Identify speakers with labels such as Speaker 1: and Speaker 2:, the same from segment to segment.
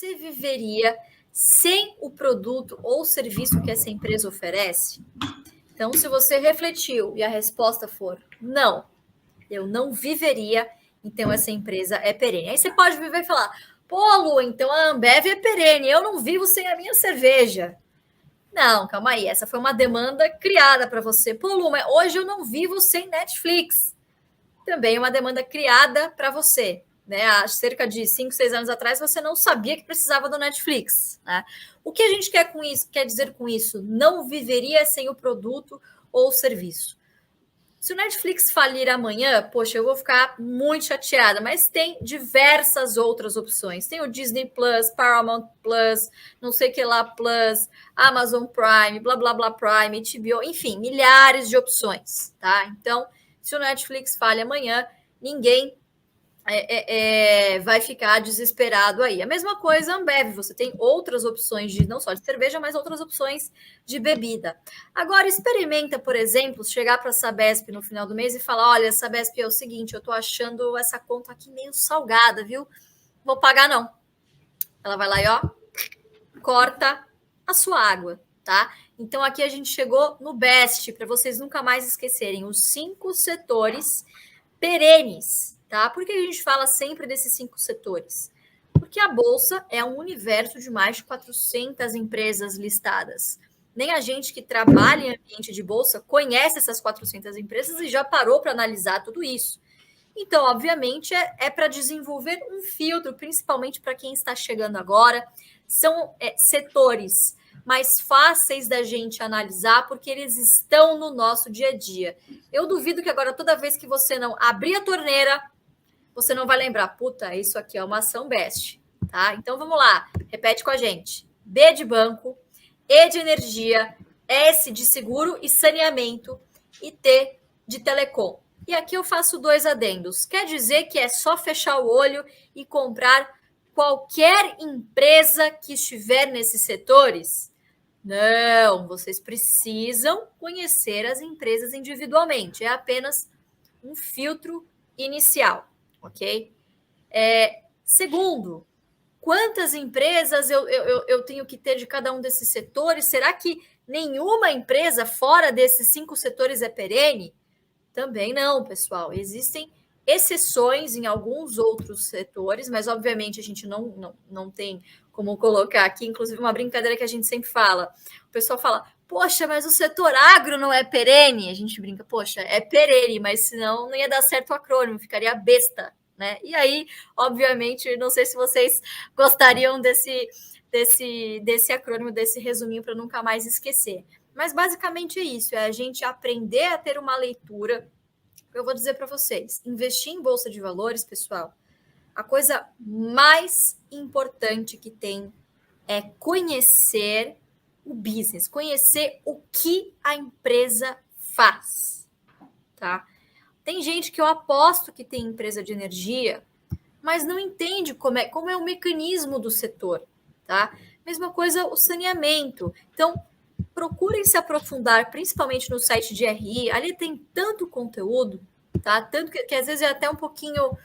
Speaker 1: você viveria sem o produto ou serviço que essa empresa oferece? Então, se você refletiu e a resposta for não, eu não viveria, então essa empresa é perene. Aí você pode viver e falar, pô, Lu, então a Ambev é perene, eu não vivo sem a minha cerveja. Não, calma aí, essa foi uma demanda criada para você. Pô, Lu, mas hoje eu não vivo sem Netflix. Também é uma demanda criada para você. Né? Há cerca de 5, 6 anos atrás, você não sabia que precisava do Netflix. Né? O que a gente quer com isso? Quer dizer com isso? Não viveria sem o produto ou o serviço. Se o Netflix falir amanhã, poxa, eu vou ficar muito chateada, mas tem diversas outras opções. Tem o Disney Plus, Paramount Plus, não sei que lá Plus, Amazon Prime, blá blá blá Prime, HBO, enfim, milhares de opções, tá? Então, se o Netflix falha amanhã, ninguém vai ficar desesperado aí. A mesma coisa, Ambev, você tem outras opções de não só de cerveja, mas outras opções de bebida. Agora, experimenta, por exemplo, chegar para a Sabesp no final do mês e falar: olha, Sabesp, é o seguinte, eu estou achando essa conta aqui meio salgada, viu? Vou pagar, não. Ela vai lá e ó, corta a sua água, tá? Então, aqui a gente chegou no BEST, para vocês nunca mais esquecerem, os 5 setores perenes, tá? Por que a gente fala sempre desses 5 setores? Porque a Bolsa é um universo de mais de 400 empresas listadas. Nem a gente que trabalha em ambiente de Bolsa conhece essas 400 empresas e já parou para analisar tudo isso. Então, obviamente, é para desenvolver um filtro, principalmente para quem está chegando agora. São setores mais fáceis da gente analisar, porque eles estão no nosso dia a dia. Eu duvido que agora, toda vez que você não abrir a torneira, você não vai lembrar, puta, isso aqui é uma ação best, tá? Então, vamos lá, repete com a gente. B de banco, E de energia, S de seguro e saneamento e T de telecom. E aqui eu faço 2 adendos. Quer dizer que é só fechar o olho e comprar qualquer empresa que estiver nesses setores? Não, vocês precisam conhecer as empresas individualmente. É apenas um filtro inicial, ok? Segundo, quantas empresas eu tenho que ter de cada um desses setores? Será que nenhuma empresa fora desses 5 setores é perene? Também não, pessoal. Existem exceções em alguns outros setores, mas obviamente a gente não tem como colocar aqui, inclusive uma brincadeira que a gente sempre fala. O pessoal fala, poxa, mas o setor agro não é perene? A gente brinca, poxa, é perene, mas senão não ia dar certo o acrônimo, ficaria besta, né? E aí, obviamente, não sei se vocês gostariam desse acrônimo, desse resuminho para nunca mais esquecer. Mas basicamente é isso, é a gente aprender a ter uma leitura. Eu vou dizer para vocês, investir em bolsa de valores, pessoal, a coisa mais importante que tem é conhecer o business, conhecer o que a empresa faz, tá? Tem gente que eu aposto que tem empresa de energia, mas não entende como é o mecanismo do setor, tá? Mesma coisa o saneamento. Então, procurem se aprofundar, principalmente no site de RI. Ali tem tanto conteúdo, tá? Tanto que às vezes é até um pouquinho.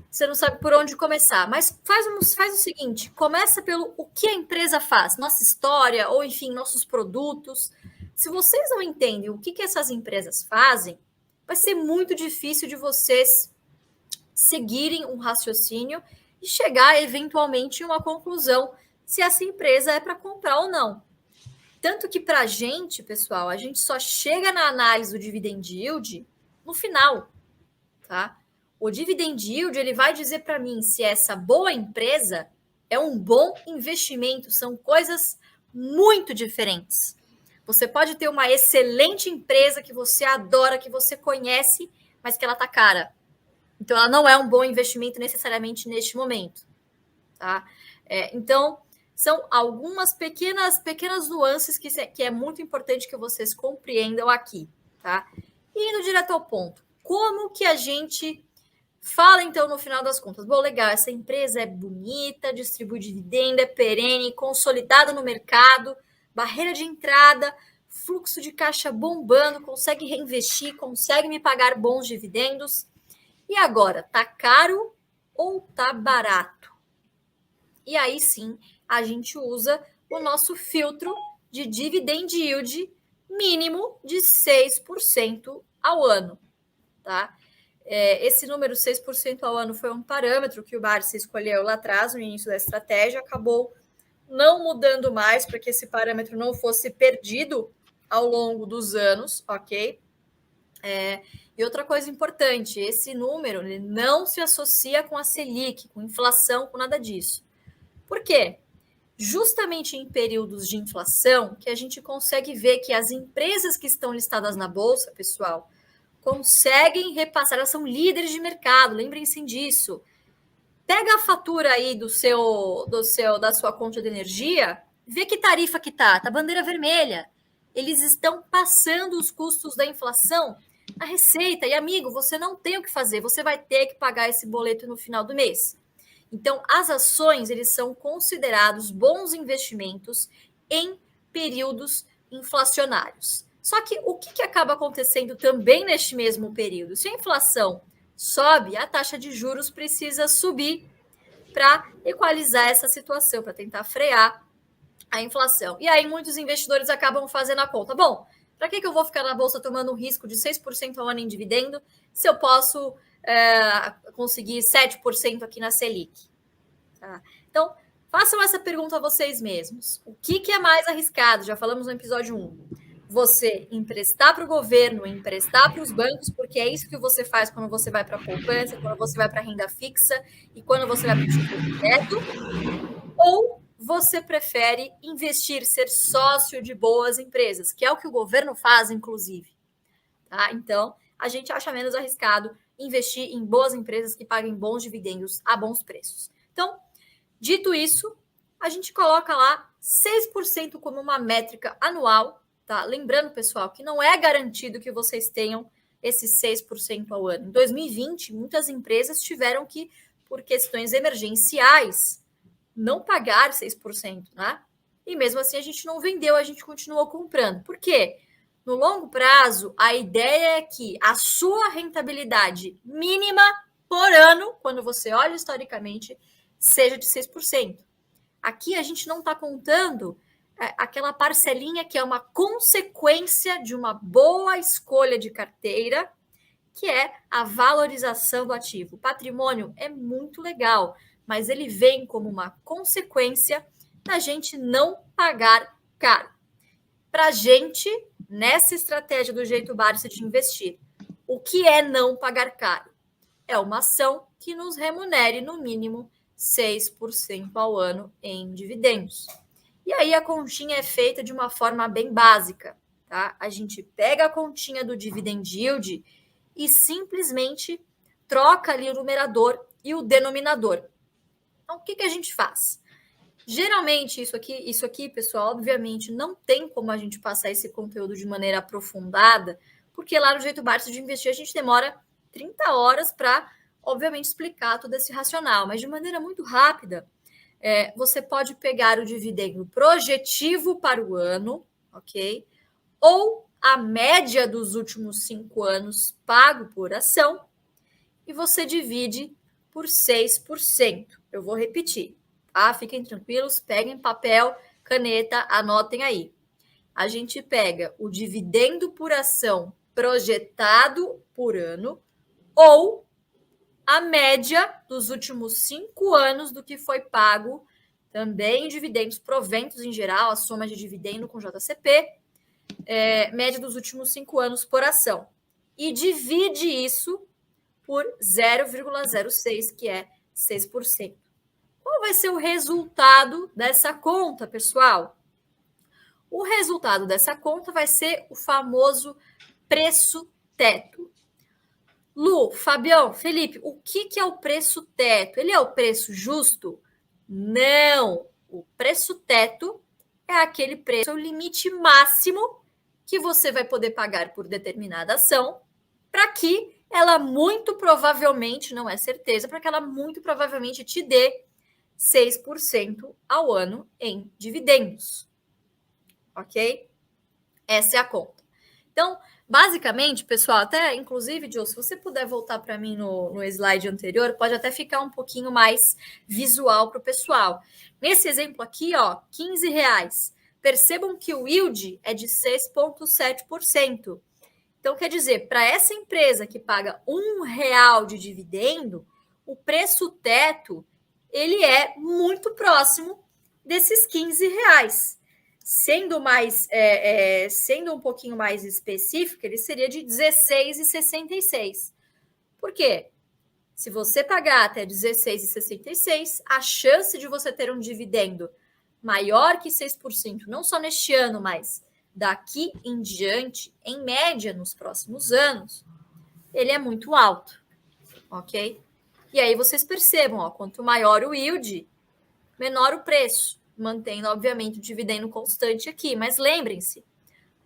Speaker 1: Você não sabe por onde começar. Mas faz o seguinte: começa pelo o que a empresa faz, nossa história, ou enfim, nossos produtos. Se vocês não entendem o que essas empresas fazem, vai ser muito difícil de vocês seguirem um raciocínio e chegar eventualmente em uma conclusão se essa empresa é para comprar ou não. Tanto que para a gente, pessoal, a gente só chega na análise do dividend yield no final, tá? O dividend yield, ele vai dizer para mim se essa boa empresa é um bom investimento. São coisas muito diferentes. Você pode ter uma excelente empresa que você adora, que você conhece, mas que ela tá cara. Então, ela não é um bom investimento necessariamente neste momento, tá? Então, são algumas pequenas nuances que é muito importante que vocês compreendam aqui, tá? E indo direto ao ponto, como que a gente fala, então, no final das contas? Bom, legal, essa empresa é bonita, distribui dividendo, é perene, consolidada no mercado, barreira de entrada, fluxo de caixa bombando, consegue reinvestir, consegue me pagar bons dividendos. E agora, tá caro ou tá barato? E aí sim, a gente usa o nosso filtro de dividend yield mínimo de 6% ao ano, tá? Esse número 6% ao ano foi um parâmetro que o Barsi escolheu lá atrás, no início da estratégia, acabou não mudando mais para que esse parâmetro não fosse perdido ao longo dos anos, ok? E outra coisa importante, esse número ele não se associa com a Selic, com inflação, com nada disso. Por quê? Justamente em períodos de inflação que a gente consegue ver que as empresas que estão listadas na Bolsa, pessoal, conseguem repassar, elas são líderes de mercado, lembrem-se disso. Pega a fatura aí da sua conta de energia, vê que tarifa que tá bandeira vermelha. Eles estão passando os custos da inflação na receita. E amigo, você não tem o que fazer, você vai ter que pagar esse boleto no final do mês. Então, as ações, eles são considerados bons investimentos em períodos inflacionários. Só que o que acaba acontecendo também neste mesmo período? Se a inflação sobe, a taxa de juros precisa subir para equalizar essa situação, para tentar frear a inflação. E aí muitos investidores acabam fazendo a conta. Bom, para que eu vou ficar na bolsa tomando um risco de 6% ao ano em dividendo se eu posso conseguir 7% aqui na Selic? Tá? Então, façam essa pergunta a vocês mesmos. O que é mais arriscado? Já falamos no episódio 1. Você emprestar para o governo, emprestar para os bancos, porque é isso que você faz quando você vai para a poupança, quando você vai para a renda fixa e quando você vai para o título direto, ou você prefere investir, ser sócio de boas empresas, que é o que o governo faz, inclusive. Tá? Então, a gente acha menos arriscado investir em boas empresas que paguem bons dividendos a bons preços. Então, dito isso, a gente coloca lá 6% como uma métrica anual, tá? Lembrando, pessoal, que não é garantido que vocês tenham esses 6% ao ano. Em 2020, muitas empresas tiveram que, por questões emergenciais, não pagar 6%, né? E mesmo assim a gente não vendeu, a gente continuou comprando. Por quê? No longo prazo, a ideia é que a sua rentabilidade mínima por ano, quando você olha historicamente, seja de 6%. Aqui a gente não está contando aquela parcelinha que é uma consequência de uma boa escolha de carteira, que é a valorização do ativo. O patrimônio é muito legal, mas ele vem como uma consequência da gente não pagar caro. Para a gente, nessa estratégia do jeito Barsi de investir, o que é não pagar caro? É uma ação que nos remunere no mínimo 6% ao ano em dividendos. E aí a continha é feita de uma forma bem básica, tá? A gente pega a continha do dividend yield e simplesmente troca ali o numerador e o denominador. Então, o que a gente faz? Geralmente, isso aqui, pessoal, obviamente, não tem como a gente passar esse conteúdo de maneira aprofundada, porque lá no Jeito Barsi de Investir a gente demora 30 horas para, obviamente, explicar todo esse racional, mas de maneira muito rápida, você pode pegar o dividendo projetivo para o ano, ok? Ou a média dos últimos 5 anos pago por ação, e você divide por 6%. Eu vou repetir, tá? Fiquem tranquilos, peguem papel, caneta, anotem aí. A gente pega o dividendo por ação projetado por ano ou a média dos últimos 5 anos do que foi pago também em dividendos, proventos em geral, a soma de dividendo com JCP, média dos últimos 5 anos por ação. E divide isso por 0,06, que é 6%. Qual vai ser o resultado dessa conta, pessoal? O resultado dessa conta vai ser o famoso preço teto. Lu, Fabião, Felipe, o que é o preço teto? Ele é o preço justo? Não. O preço teto é aquele preço, é o limite máximo que você vai poder pagar por determinada ação para que ela muito provavelmente, não é certeza, para que ela muito provavelmente te dê 6% ao ano em dividendos. Ok? Essa é a conta. Então, Basicamente, pessoal, até inclusive, Joe, se você puder voltar para mim no slide anterior, pode até ficar um pouquinho mais visual para o pessoal. Nesse exemplo aqui, ó, R$ 15. Percebam que o yield é de 6,7%. Então, quer dizer, para essa empresa que paga R$ 1 de dividendo, o preço teto ele é muito próximo desses R$ 15. Sendo um pouquinho mais específico, ele seria de R$16,66. Por quê? Se você pagar até R$16,66, a chance de você ter um dividendo maior que 6%, não só neste ano, mas daqui em diante, em média, nos próximos anos, ele é muito alto, ok? E aí vocês percebam, ó, quanto maior o yield, menor o preço, mantendo, obviamente, o dividendo constante aqui. Mas lembrem-se,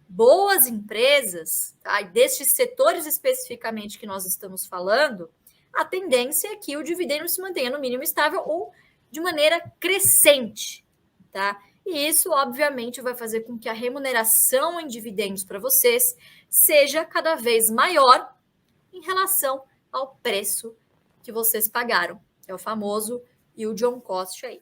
Speaker 1: boas empresas, tá? E destes setores especificamente que nós estamos falando, a tendência é que o dividendo se mantenha no mínimo estável ou de maneira crescente, tá? E isso, obviamente, vai fazer com que a remuneração em dividendos para vocês seja cada vez maior em relação ao preço que vocês pagaram. É o famoso yield on cost aí.